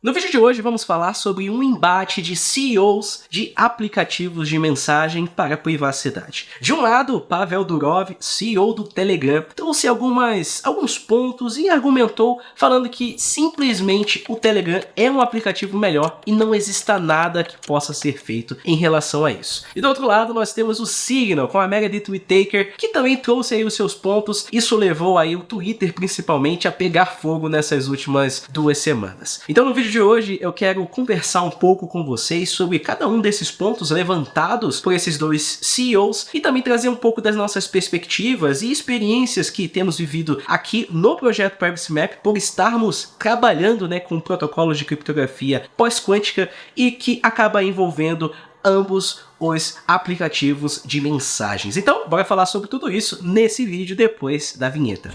No vídeo de hoje vamos falar sobre um embate de CEOs de aplicativos de mensagem para privacidade. De um lado, Pavel Durov, CEO do Telegram, trouxe alguns pontos e argumentou falando que simplesmente o Telegram é um aplicativo melhor e não exista nada que possa ser feito em relação a isso. E do outro lado nós temos o Signal com a Meredith Whittaker, que também trouxe aí os seus pontos. Isso levou aí o Twitter principalmente a pegar fogo nessas últimas 2 semanas. Então no vídeo de hoje eu quero conversar um pouco com vocês sobre cada um desses pontos levantados por esses dois CEOs e também trazer um pouco das nossas perspectivas e experiências que temos vivido aqui no projeto Privacy Map por estarmos trabalhando, com protocolos de criptografia pós-quântica e que acaba envolvendo ambos os aplicativos de mensagens. Então, bora falar sobre tudo isso nesse vídeo depois da vinheta.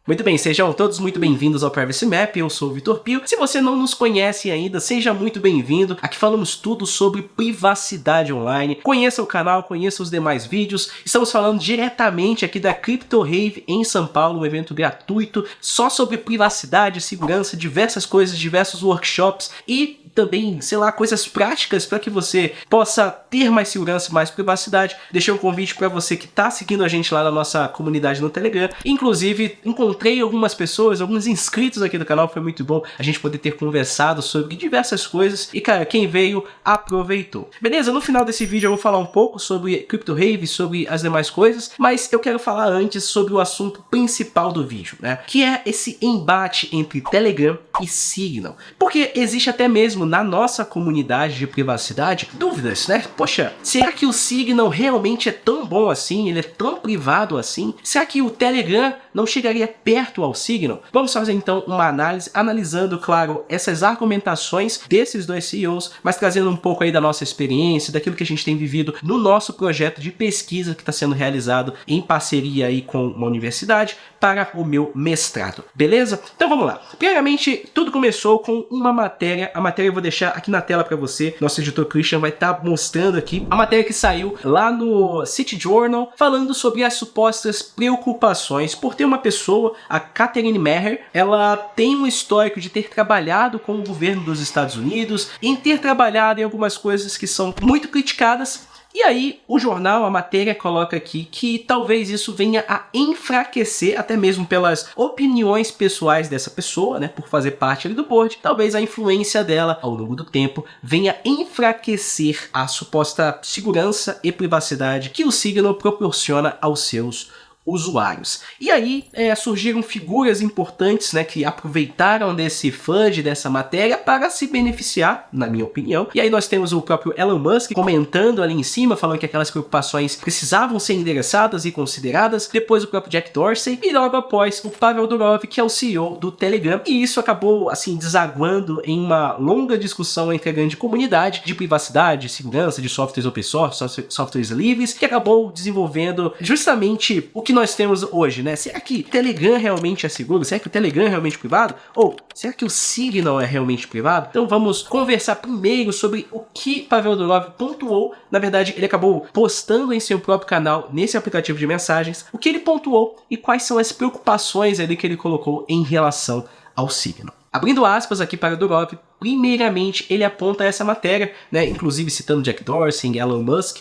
Muito bem, sejam todos muito bem-vindos ao Privacy Map, eu sou o Vitor Pio. Se você não nos conhece ainda, seja muito bem-vindo. Aqui falamos tudo sobre privacidade online. Conheça o canal, conheça os demais vídeos. Estamos falando diretamente aqui da Crypto Rave em São Paulo, um evento gratuito só sobre privacidade, segurança, diversas coisas, diversos workshops e também, coisas práticas para que você possa ter mais segurança e mais privacidade. Deixei um convite para você que está seguindo a gente lá na nossa comunidade no Telegram. Inclusive, encontrei algumas pessoas, alguns inscritos aqui do canal, foi muito bom a gente poder ter conversado sobre diversas coisas e, cara, quem veio aproveitou. Beleza? No final desse vídeo eu vou falar um pouco sobre Crypto Rave, sobre as demais coisas, mas eu quero falar antes sobre o assunto principal do vídeo, que é esse embate entre Telegram e Signal. Porque existe até mesmo na nossa comunidade de privacidade dúvidas, Poxa, será que o Signal realmente é tão bom assim? Ele é tão privado assim? Será que o Telegram não chegaria perto ao Signal? Vamos fazer então uma análise, analisando, claro, essas argumentações desses dois CEOs, mas trazendo um pouco aí da nossa experiência, daquilo que a gente tem vivido no nosso projeto de pesquisa que está sendo realizado em parceria aí com uma universidade para o meu mestrado, beleza? Então vamos lá. Primeiramente, tudo começou com uma matéria. A matéria eu vou deixar aqui na tela para você. Nosso editor Christian vai estar mostrando aqui a matéria que saiu lá no City Journal, falando sobre as supostas preocupações por ter uma pessoa, a Catherine Meher. Ela tem um histórico de ter trabalhado com o governo dos Estados Unidos, em ter trabalhado em algumas coisas que são muito criticadas. E aí, o jornal, a matéria, coloca aqui que talvez isso venha a enfraquecer, até mesmo pelas opiniões pessoais dessa pessoa, por fazer parte ali do board, talvez a influência dela, ao longo do tempo, venha enfraquecer a suposta segurança e privacidade que o Signal proporciona aos seus usuários. E aí surgiram figuras importantes que aproveitaram desse FUD, dessa matéria, para se beneficiar, na minha opinião. E aí nós temos o próprio Elon Musk comentando ali em cima, falando que aquelas preocupações precisavam ser endereçadas e consideradas. Depois o próprio Jack Dorsey e logo após o Pavel Durov, que é o CEO do Telegram. E isso acabou desaguando em uma longa discussão entre a grande comunidade de privacidade, de segurança, de softwares open source, softwares livres, que acabou desenvolvendo justamente o que nós temos hoje, Será que o Telegram realmente é seguro? Será que o Telegram é realmente privado? Ou será que o Signal é realmente privado? Então vamos conversar primeiro sobre o que Pavel Durov pontuou. Na verdade, ele acabou postando em seu próprio canal, nesse aplicativo de mensagens, o que ele pontuou e quais são as preocupações ali que ele colocou em relação ao Signal. Abrindo aspas aqui para Durov, primeiramente ele aponta essa matéria, inclusive citando Jack Dorsey e Elon Musk,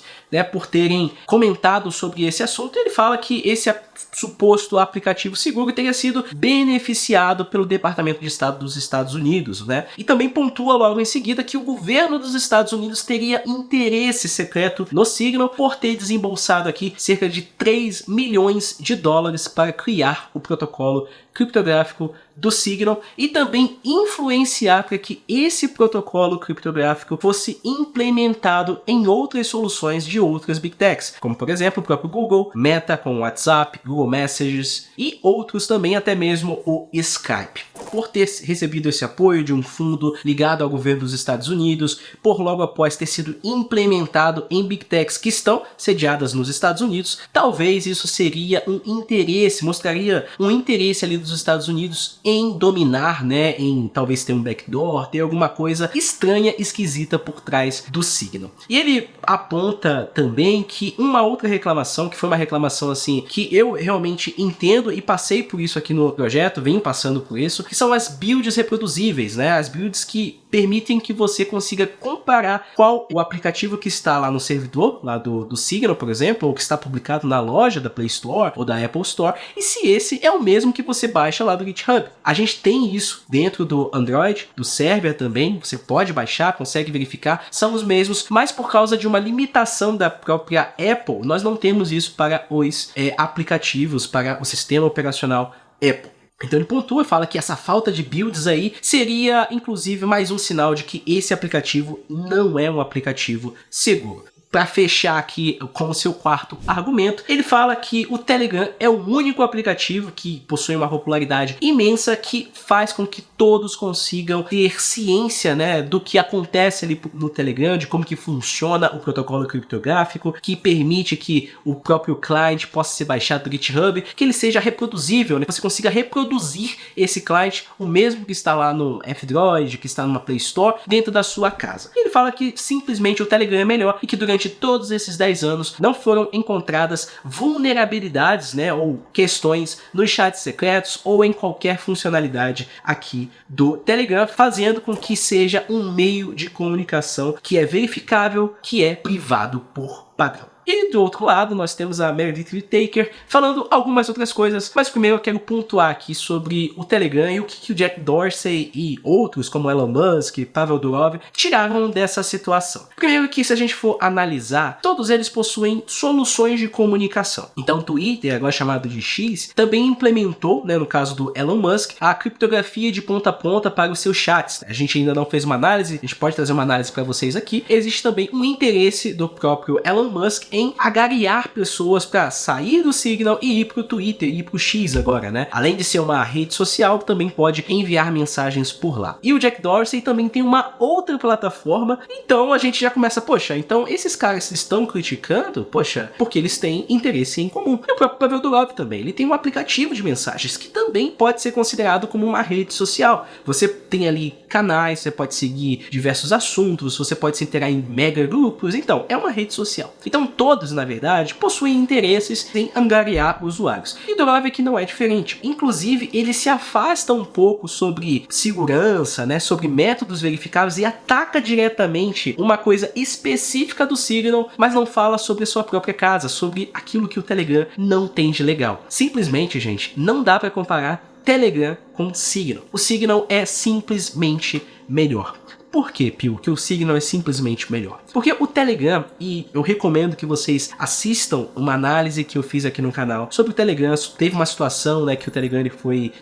por terem comentado sobre esse assunto. Ele fala que esse suposto aplicativo seguro teria sido beneficiado pelo Departamento de Estado dos Estados Unidos, e também pontua logo em seguida que o governo dos Estados Unidos teria interesse secreto no Signal por ter desembolsado aqui cerca de 3 milhões de dólares para criar o protocolo criptográfico do Signal e também influenciar para que esse protocolo criptográfico fosse implementado em outras soluções de outras Big Techs, como por exemplo o próprio Google, Meta com o WhatsApp, Google Messages e outros também, até mesmo o Skype. por ter recebido esse apoio de um fundo ligado ao governo dos Estados Unidos, por logo após ter sido implementado em Big Techs que estão sediadas nos Estados Unidos, talvez isso seria um interesse, mostraria um interesse ali dos Estados Unidos em dominar, né, em talvez ter um backdoor, ter alguma coisa estranha, esquisita por trás do Signal. E ele aponta também que uma outra reclamação, que foi uma reclamação assim, que eu realmente entendo e passei por isso aqui no projeto, venho passando por isso, que são as builds reproduzíveis, né, as builds que permitem que você consiga comparar qual o aplicativo que está lá no servidor, lá do Signal, por exemplo, ou que está publicado na loja da Play Store ou da Apple Store, e se esse é o mesmo que você baixa lá do GitHub. A gente tem isso dentro do Android, do Server também, você pode baixar, consegue verificar, são os mesmos, mas por causa de uma limitação da própria Apple, nós não temos isso para os aplicativos, para o sistema operacional Apple. Então ele pontua e fala que essa falta de builds aí seria, inclusive, mais um sinal de que esse aplicativo não é um aplicativo seguro. Para fechar aqui com o seu quarto argumento, ele fala que o Telegram é o único aplicativo que possui uma popularidade imensa que faz com que todos consigam ter ciência, né, do que acontece ali no Telegram, de como que funciona o protocolo criptográfico, que permite que o próprio client possa ser baixado do GitHub, que ele seja reproduzível, né, que você consiga reproduzir esse client, o mesmo que está lá no F-Droid, que está numa Play Store, dentro da sua casa. Ele fala que simplesmente o Telegram é melhor e que durante todos esses 10 anos não foram encontradas vulnerabilidades, né, ou questões nos chats secretos ou em qualquer funcionalidade aqui do Telegram, fazendo com que seja um meio de comunicação que é verificável, que é privado por padrão. E do outro lado nós temos a Meredith Whittaker falando algumas outras coisas, mas primeiro eu quero pontuar aqui sobre o Telegram e o que o Jack Dorsey e outros como Elon Musk, Pavel Durov tiraram dessa situação. Primeiro que se a gente for analisar, todos eles possuem soluções de comunicação. Então o Twitter, agora chamado de X, também implementou, né, no caso do Elon Musk, a criptografia de ponta a ponta para os seus chats. A gente ainda não fez uma análise, a gente pode trazer uma análise para vocês aqui. Existe também um interesse do próprio Elon Musk em agariar pessoas para sair do Signal e ir para o Twitter, e ir para o X agora, né? Além de ser uma rede social, também pode enviar mensagens por lá. E o Jack Dorsey também tem uma outra plataforma, então a gente já começa, poxa, então esses caras estão criticando, poxa, porque eles têm interesse em comum. E o próprio Pavel Durov também, ele tem um aplicativo de mensagens que também pode ser considerado como uma rede social. Você tem ali canais, você pode seguir diversos assuntos, você pode se integrar em mega grupos, então é uma rede social. Então todos, na verdade, possuem interesses em angariar usuários. E Durov aqui não é diferente. Inclusive, ele se afasta um pouco sobre segurança, né, sobre métodos verificáveis e ataca diretamente uma coisa específica do Signal, mas não fala sobre a sua própria casa, sobre aquilo que o Telegram não tem de legal. Simplesmente, gente, não dá para comparar Telegram com Signal. O Signal é simplesmente melhor. Por que, Pio, que o Signal é simplesmente melhor? Porque o Telegram, e eu recomendo que vocês assistam uma análise que eu fiz aqui no canal sobre o Telegram. Teve uma situação, né, que o Telegram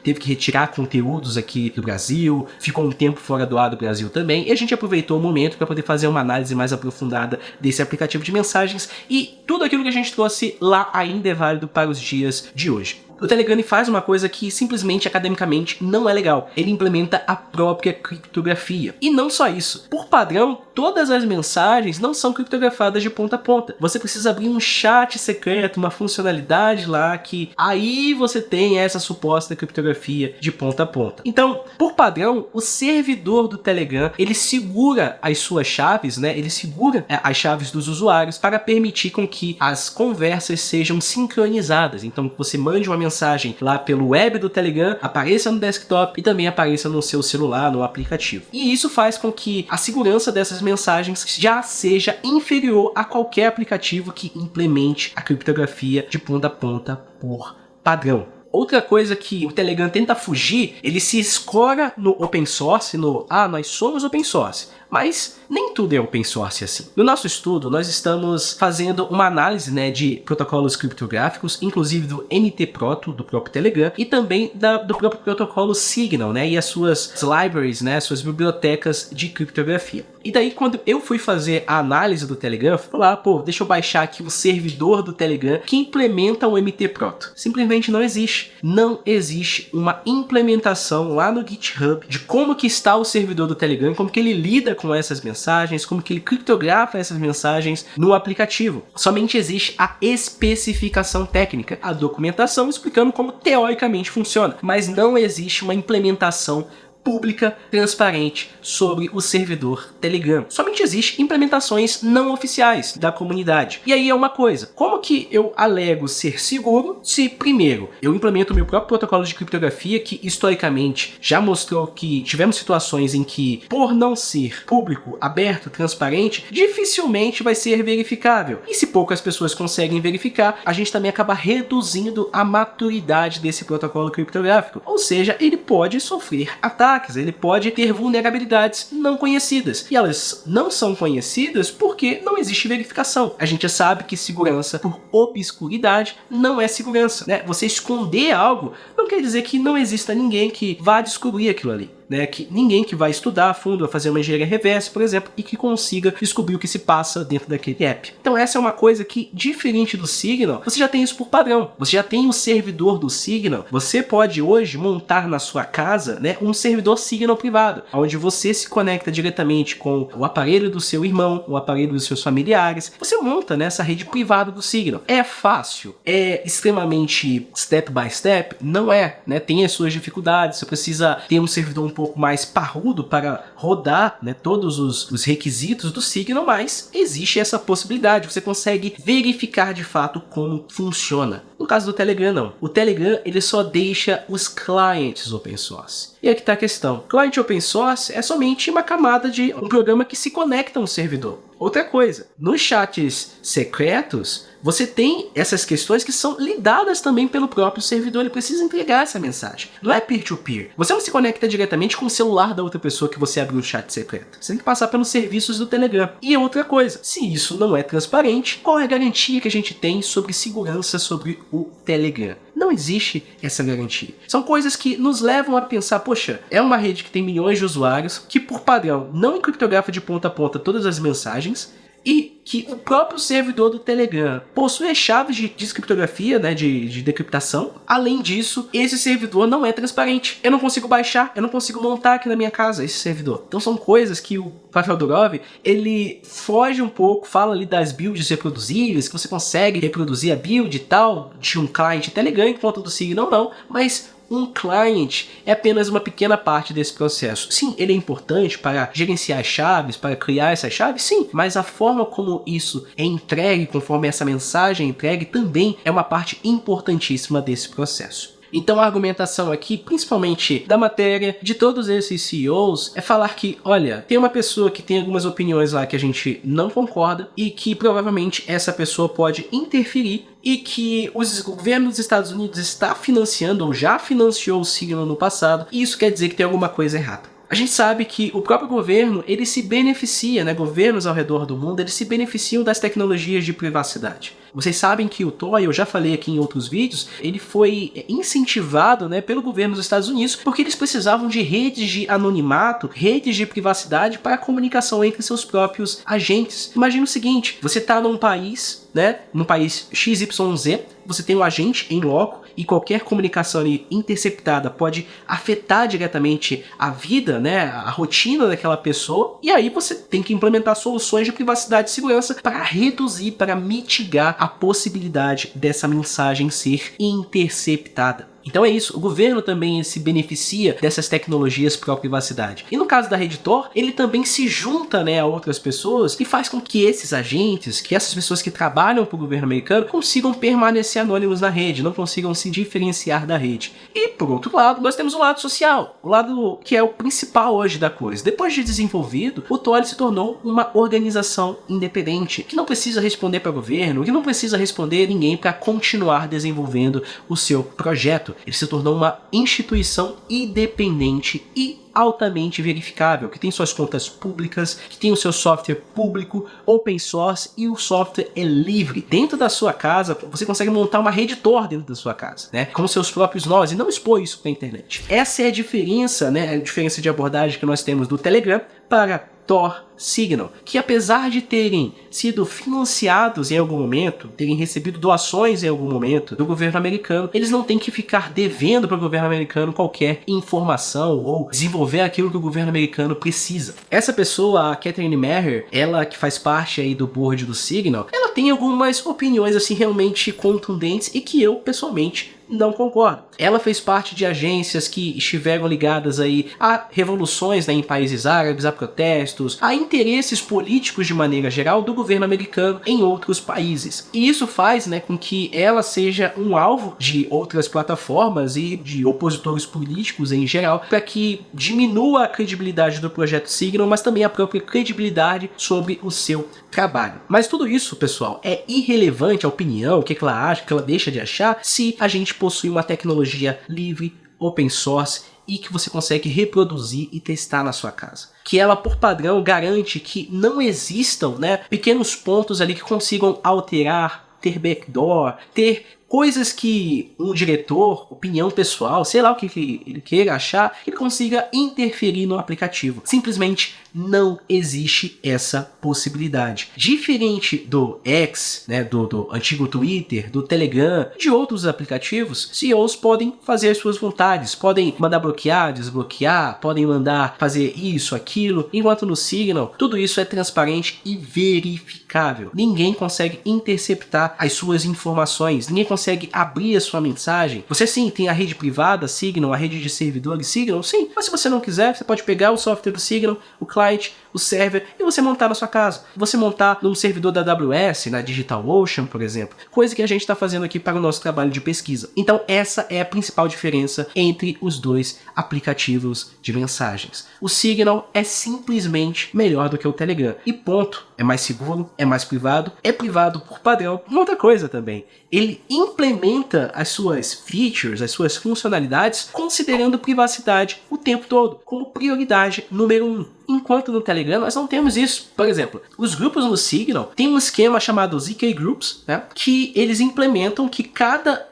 teve que retirar conteúdos aqui do Brasil, ficou um tempo fora do ar do Brasil também, e a gente aproveitou o momento para poder fazer uma análise mais aprofundada desse aplicativo de mensagens, e tudo aquilo que a gente trouxe lá ainda é válido para os dias de hoje. O Telegram faz uma coisa que simplesmente academicamente não é legal. Ele implementa a própria criptografia. E não só isso. Por padrão, todas as mensagens não são criptografadas de ponta a ponta. Você precisa abrir um chat secreto, uma funcionalidade lá que aí você tem essa suposta criptografia de ponta a ponta. Então, por padrão, o servidor do Telegram, ele segura as suas chaves, né? Ele segura as chaves dos usuários para permitir com que as conversas sejam sincronizadas. Então, você mande uma mensagem lá pelo web do Telegram, apareça no desktop e também apareça no seu celular, no aplicativo. E isso faz com que a segurança dessas mensagens já seja inferior a qualquer aplicativo que implemente a criptografia de ponta a ponta por padrão. Outra coisa que o Telegram tenta fugir, ele se escora no open source, nós somos open source. Mas nem tudo é open source assim. No nosso estudo, nós estamos fazendo uma análise, né, de protocolos criptográficos, inclusive do NT-Proto, do próprio Telegram, e também do próprio protocolo Signal, né, e as suas libraries, né, suas bibliotecas de criptografia. E daí, quando eu fui fazer a análise do Telegram, eu fui lá, deixa eu baixar aqui o servidor do Telegram que implementa o MT-Proto. Simplesmente não existe. Não existe uma implementação lá no GitHub de como que está o servidor do Telegram, como que ele lida com essas mensagens, como que ele criptografa essas mensagens no aplicativo. Somente existe a especificação técnica, a documentação explicando como teoricamente funciona, mas não existe uma implementação pública, transparente sobre o servidor Telegram. Somente existem implementações não oficiais da comunidade. E aí é uma coisa, como que eu alego ser seguro se, primeiro, eu implemento o meu próprio protocolo de criptografia que, historicamente, já mostrou que tivemos situações em que, por não ser público, aberto, transparente, dificilmente vai ser verificável. E se poucas pessoas conseguem verificar, a gente também acaba reduzindo a maturidade desse protocolo criptográfico. Ou seja, ele pode sofrer ataques, ele pode ter vulnerabilidades não conhecidas. E elas não são conhecidas porque não existe verificação. A gente sabe que segurança por obscuridade não é segurança, né? Você esconder algo não quer dizer que não exista ninguém que vá descobrir aquilo ali. Né, que ninguém que vai estudar a fundo, vai fazer uma engenharia reversa, por exemplo, e que consiga descobrir o que se passa dentro daquele app. Então essa é uma coisa que, diferente do Signal, você já tem isso por padrão. Você já tem o servidor do Signal. Você pode hoje montar na sua casa, né, um servidor Signal privado, onde você se conecta diretamente com o aparelho do seu irmão, o aparelho dos seus familiares. Você monta nessa rede privada do Signal. É fácil? É extremamente step by step? Não é, né? Tem as suas dificuldades. Você precisa ter um servidor um pouco mais parrudo para rodar, né, todos os requisitos do Signal, mas existe essa possibilidade. Você consegue verificar de fato como funciona. No caso do Telegram, não. O Telegram, ele só deixa os clients open source. E aqui está a questão. Client open source é somente uma camada de um programa que se conecta a um servidor. Outra coisa, nos chats secretos, você tem essas questões que são lidadas também pelo próprio servidor, ele precisa entregar essa mensagem. Não é peer-to-peer. Você não se conecta diretamente com o celular da outra pessoa que você abriu o chat secreto. Você tem que passar pelos serviços do Telegram. E outra coisa, se isso não é transparente, qual é a garantia que a gente tem sobre segurança sobre o Telegram? Não existe essa garantia. São coisas que nos levam a pensar, poxa, é uma rede que tem milhões de usuários, que por padrão não criptografa de ponta a ponta todas as mensagens, e que o próprio servidor do Telegram possui chaves de descriptografia, né, de decriptação. Além disso, esse servidor não é transparente. Eu não consigo baixar, eu não consigo montar aqui na minha casa esse servidor. Então são coisas que o Pavel Durov, ele foge um pouco, fala ali das builds reproduzíveis, que você consegue reproduzir a build e tal, de um client Telegram, enquanto do Signal não, mas um client é apenas uma pequena parte desse processo. Sim, ele é importante para gerenciar as chaves, para criar essas chaves, sim, mas a forma como isso é entregue, conforme essa mensagem é entregue, também é uma parte importantíssima desse processo. Então a argumentação aqui, principalmente da matéria, de todos esses CEOs, é falar que, olha, tem uma pessoa que tem algumas opiniões lá que a gente não concorda e que provavelmente essa pessoa pode interferir e que os governos dos Estados Unidos está financiando ou já financiou o Signal no passado, e isso quer dizer que tem alguma coisa errada. A gente sabe que o próprio governo, ele se beneficia, né? Governos ao redor do mundo, eles se beneficiam das tecnologias de privacidade. Vocês sabem que o Tor, eu já falei aqui em outros vídeos, ele foi incentivado, né, pelo governo dos Estados Unidos porque eles precisavam de redes de anonimato, redes de privacidade para a comunicação entre seus próprios agentes. Imagina o seguinte, você está num país, né, num país XYZ, você tem um agente em loco e qualquer comunicação ali interceptada pode afetar diretamente a vida, né, a rotina daquela pessoa, e aí você tem que implementar soluções de privacidade e segurança para reduzir, para mitigar a possibilidade dessa mensagem ser interceptada. Então é isso, o governo também se beneficia dessas tecnologias pró-privacidade. E no caso da rede Tor, ele também se junta, né, a outras pessoas e faz com que esses agentes, que essas pessoas que trabalham para o governo americano consigam permanecer anônimos na rede, não consigam se diferenciar da rede. E por outro lado, nós temos o lado social, o lado que é o principal hoje da coisa. Depois de desenvolvido, o Tor se tornou uma organização independente, que não precisa responder para o governo, que não precisa responder ninguém para continuar desenvolvendo o seu projeto. ele se tornou uma instituição independente e altamente verificável, que tem suas contas públicas, que tem o seu software público, open source, e o software é livre. Dentro da sua casa, você consegue montar uma rede Tor dentro da sua casa, né, com seus próprios nós, e não expor isso na internet. Essa é a diferença, né, a diferença de abordagem que nós temos do Telegram para Tor Signal, que apesar de terem sido financiados em algum momento, terem recebido doações em algum momento do governo americano, eles não têm que ficar devendo para o governo americano qualquer informação ou desenvolver aquilo que o governo americano precisa. Essa pessoa, a Catherine Meher, ela que faz parte aí do board do Signal, ela tem algumas opiniões assim realmente contundentes e que eu pessoalmente não concordo. Ela fez parte de agências que estiveram ligadas aí a revoluções, né, em países árabes, a protestos, a interesses políticos de maneira geral do governo americano em outros países. E isso faz, né, com que ela seja um alvo de outras plataformas e de opositores políticos em geral, para que diminua a credibilidade do projeto Signal, mas também a própria credibilidade sobre o seu trabalho. Mas tudo isso, pessoal, é irrelevante a opinião, o que ela acha, o que ela deixa de achar, se a gente possui uma tecnologia livre, open source e que você consegue reproduzir e testar na sua casa. Que ela, por padrão, garante que não existam, né, pequenos pontos ali que consigam alterar, ter backdoor, ter coisas que um diretor, opinião pessoal, sei lá o que ele queira achar, ele consiga interferir no aplicativo. Simplesmente não existe essa possibilidade. Diferente do X, né, do antigo Twitter, do Telegram, de outros aplicativos, CEOs podem fazer as suas vontades, podem mandar bloquear, desbloquear, podem mandar fazer isso, aquilo, enquanto no Signal, tudo isso é transparente e verificável. Ninguém consegue interceptar as suas informações, ninguém consegue abrir a sua mensagem. Você sim tem a rede privada Signal, a rede de servidores Signal, sim, mas se você não quiser, você pode pegar o software do Signal, o client, o server, e você montar na sua casa. Você montar num servidor da AWS, na DigitalOcean, por exemplo, coisa que a gente está fazendo aqui para o nosso trabalho de pesquisa. Então essa é a principal diferença entre os dois aplicativos de mensagens. O Signal é simplesmente melhor do que o Telegram. E ponto. É mais seguro, é mais privado, é privado por padrão. Uma outra coisa também, ele implementa as suas features, as suas funcionalidades, considerando privacidade o tempo todo, como prioridade número 1. Enquanto no Telegram nós não temos isso. Por exemplo, os grupos no Signal tem um esquema chamado ZK Groups, né, que eles implementam que cada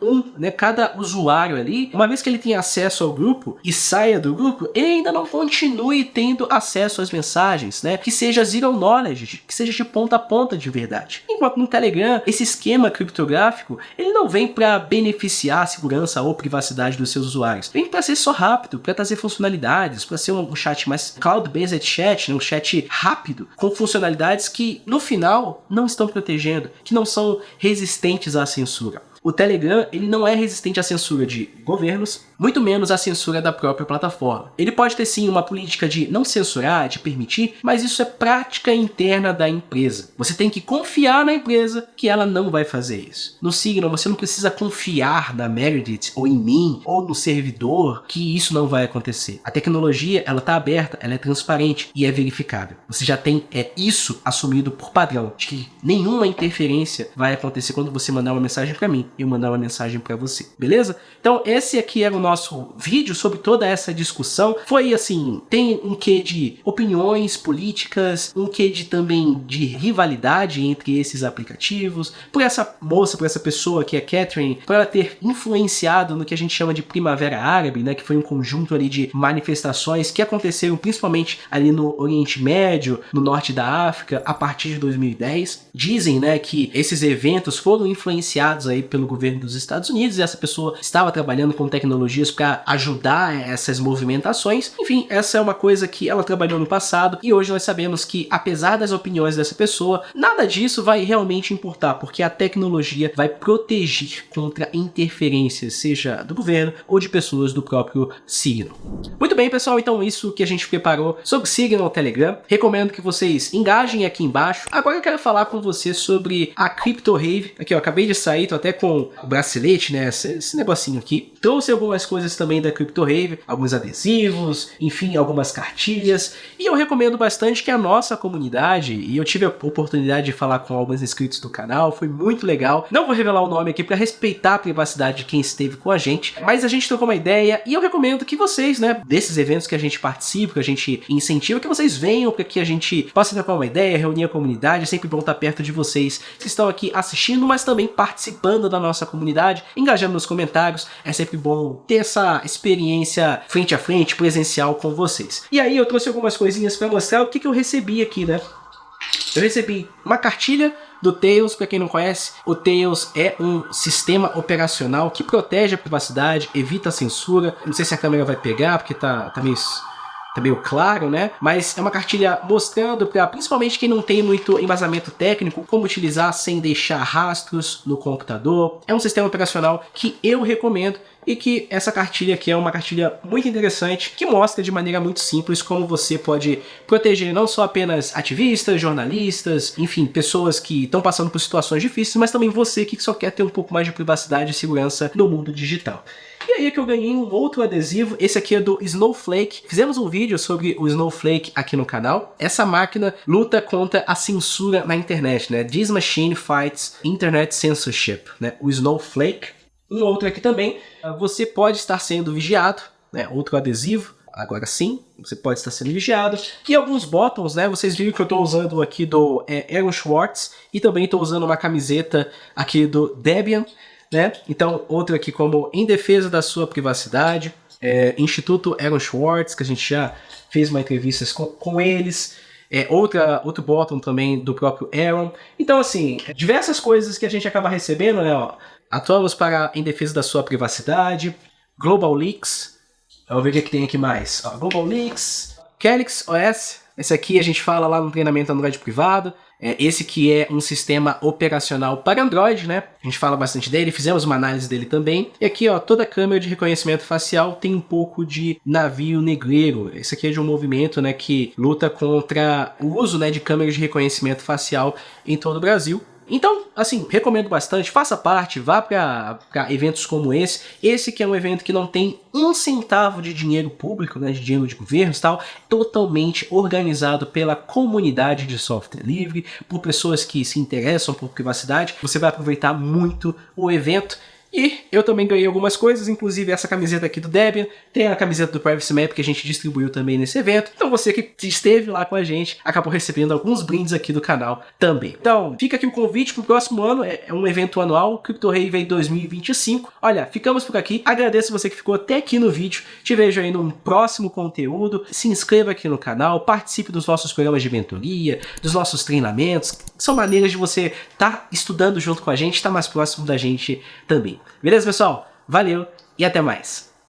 usuário ali, uma vez que ele tem acesso ao grupo e saia do grupo, ele ainda não continue tendo acesso às mensagens, né, que seja zero knowledge, que seja de ponta a ponta de verdade. Enquanto no Telegram, esse esquema criptográfico, ele não vem para beneficiar a segurança ou privacidade dos seus usuários. Vem para ser só rápido, para trazer funcionalidades, para ser um chat mais cloud-based chat, né, um chat rápido, com funcionalidades que no final não estão protegendo, que não são resistentes à censura. O Telegram, ele não é resistente à censura de governos, muito menos à censura da própria plataforma. Ele pode ter sim uma política de não censurar, de permitir, mas isso é prática interna da empresa. Você tem que confiar na empresa que ela não vai fazer isso. No Signal, você não precisa confiar na Meredith, ou em mim, ou no servidor, que isso não vai acontecer. A tecnologia, ela está aberta, ela é transparente e é verificável. Você já tem isso assumido por padrão, de que nenhuma interferência vai acontecer quando você mandar uma mensagem para mim e eu mandar uma mensagem para você, beleza? Então esse aqui era o nosso vídeo sobre toda essa discussão. Foi assim, tem um quê de opiniões políticas, um quê de também de rivalidade entre esses aplicativos, por essa moça, por essa pessoa que é Catherine, por ela ter influenciado no que a gente chama de Primavera Árabe, né, que foi um conjunto ali de manifestações que aconteceram principalmente ali no Oriente Médio, no norte da África, a partir de 2010. Dizem, né, que esses eventos foram influenciados aí pelo governo dos Estados Unidos, e essa pessoa estava trabalhando com tecnologias para ajudar essas movimentações. Enfim, essa é uma coisa que ela trabalhou no passado, e hoje nós sabemos que, apesar das opiniões dessa pessoa, nada disso vai realmente importar, porque a tecnologia vai proteger contra interferências, seja do governo ou de pessoas do próprio Signal. Muito bem, pessoal, então isso que a gente preparou sobre Signal Telegram. Recomendo que vocês engajem aqui embaixo. Agora eu quero falar com você sobre a Crypto Rave. Aqui, ó, acabei de sair, tô até com o bracelete, né, esse negocinho aqui. Trouxe algumas algumas coisas também da CryptoRave, alguns adesivos, enfim, algumas cartilhas. E eu recomendo bastante que a nossa comunidade, e eu tive a oportunidade de falar com alguns inscritos do canal, foi muito legal. Não vou revelar o nome aqui para respeitar a privacidade de quem esteve com a gente, mas a gente trocou uma ideia e eu recomendo que vocês, né, desses eventos que a gente participa, que a gente incentiva, que vocês venham para que a gente possa trocar uma ideia, reunir a comunidade. É sempre bom estar perto de vocês que estão aqui assistindo, mas também participando da nossa comunidade, engajando nos comentários. É sempre bom ter essa experiência frente a frente, presencial com vocês. E aí eu trouxe algumas coisinhas para mostrar o que eu recebi aqui, né? Eu recebi uma cartilha do Tails. Para quem não conhece, o Tails é um sistema operacional que protege a privacidade, evita a censura. Não sei se a câmera vai pegar, porque tá meio claro, né? Mas é uma cartilha mostrando para principalmente quem não tem muito embasamento técnico como utilizar sem deixar rastros no computador. É um sistema operacional que eu recomendo e que essa cartilha aqui é uma cartilha muito interessante que mostra de maneira muito simples como você pode proteger não só apenas ativistas, jornalistas, enfim, pessoas que estão passando por situações difíceis, mas também você que só quer ter um pouco mais de privacidade e segurança no mundo digital. E aí que eu ganhei um outro adesivo, esse aqui é do Snowflake. Fizemos um vídeo sobre o Snowflake aqui no canal. Essa máquina luta contra a censura na internet, né? This machine fights internet censorship, né? O Snowflake. Um outro aqui também, você pode estar sendo vigiado, né? Outro adesivo. Agora sim, você pode estar sendo vigiado. E alguns buttons, né? Vocês viram que eu estou usando aqui do Aaron Swartz e também estou usando uma camiseta aqui do Debian, né? Então, outro aqui como em defesa da sua privacidade, Instituto Aaron Swartz, que a gente já fez uma entrevista com eles. Outro bottom também do próprio Aaron. Então, assim, diversas coisas que a gente acaba recebendo, né? Ó, atuamos para em defesa da sua privacidade, Global Leaks. Vamos ver o que tem aqui mais. Ó, Global Leaks, Calyx OS. Esse aqui a gente fala lá no treinamento Android privado. Esse que é um sistema operacional para Android, né? A gente fala bastante dele, fizemos uma análise dele também. E aqui, ó, toda câmera de reconhecimento facial tem um pouco de navio negreiro. Esse aqui é de um movimento, né, que luta contra o uso, né, de câmeras de reconhecimento facial em todo o Brasil. Então, assim, recomendo bastante, faça parte, vá para eventos como esse. Esse que é um evento que não tem um centavo de dinheiro público, né, de dinheiro de governos e tal, totalmente organizado pela comunidade de software livre, por pessoas que se interessam por privacidade. Você vai aproveitar muito o evento. E eu também ganhei algumas coisas, inclusive essa camiseta aqui do Debian, tem a camiseta do Privacy Map que a gente distribuiu também nesse evento. Então você que esteve lá com a gente, acabou recebendo alguns brindes aqui do canal também. Então fica aqui o convite para o próximo ano, é um evento anual, CryptoRave 2025. Olha, ficamos por aqui, agradeço você que ficou até aqui no vídeo, te vejo aí num próximo conteúdo, se inscreva aqui no canal, participe dos nossos programas de mentoria, dos nossos treinamentos, são maneiras de você estar estudando junto com a gente, estar mais próximo da gente também. Beleza, pessoal? Valeu e até mais!